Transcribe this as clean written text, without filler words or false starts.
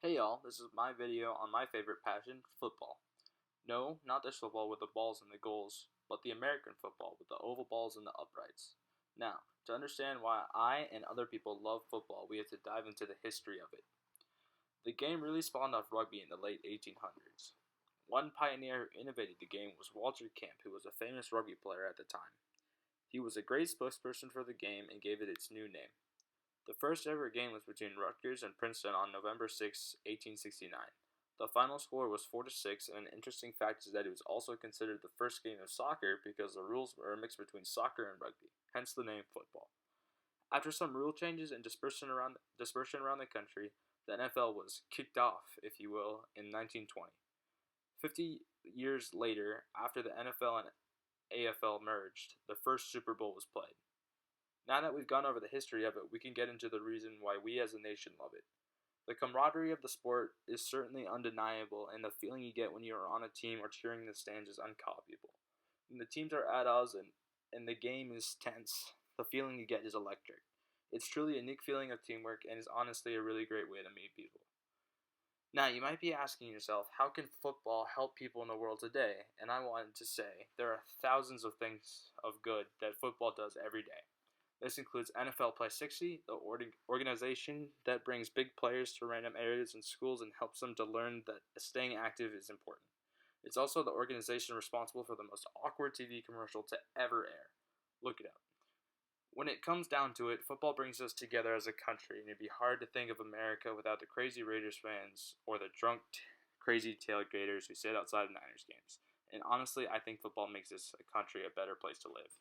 Hey y'all, this is my video on my favorite passion, football. No, not this football with the balls and the goals, but the American football with the oval balls and the uprights. Now, to understand why I and other people love football, we have to dive into the history of it. The game really spawned off rugby in the late 1800s. One pioneer who innovated the game was Walter Camp, who was a famous rugby player at the time. He was a great spokesperson for the game and gave it its new name. The first ever game was between Rutgers and Princeton on November 6, 1869. The final score was 4-6, and an interesting fact is that it was also considered the first game of soccer because the rules were a mix between soccer and rugby, hence the name football. After some rule changes and dispersion around the country, the NFL was kicked off, if you will, in 1920. 50 years later, after the NFL and AFL merged, the first Super Bowl was played. Now that we've gone over the history of it, we can get into the reason why we as a nation love it. The camaraderie of the sport is certainly undeniable, and the feeling you get when you are on a team or cheering in the stands is uncopyable. When the teams are at odds and the game is tense, the feeling you get is electric. It's truly a unique feeling of teamwork and is honestly a really great way to meet people. Now, you might be asking yourself, how can football help people in the world today? And I wanted to say, there are thousands of things of good that football does every day. This includes NFL Play 60, the organization that brings big players to random areas and schools and helps them to learn that staying active is important. It's also the organization responsible for the most awkward TV commercial to ever air. Look it up. When it comes down to it, football brings us together as a country, and it'd be hard to think of America without the crazy Raiders fans or the drunk, crazy tailgaters who sit outside of Niners games. And honestly, I think football makes this country a better place to live.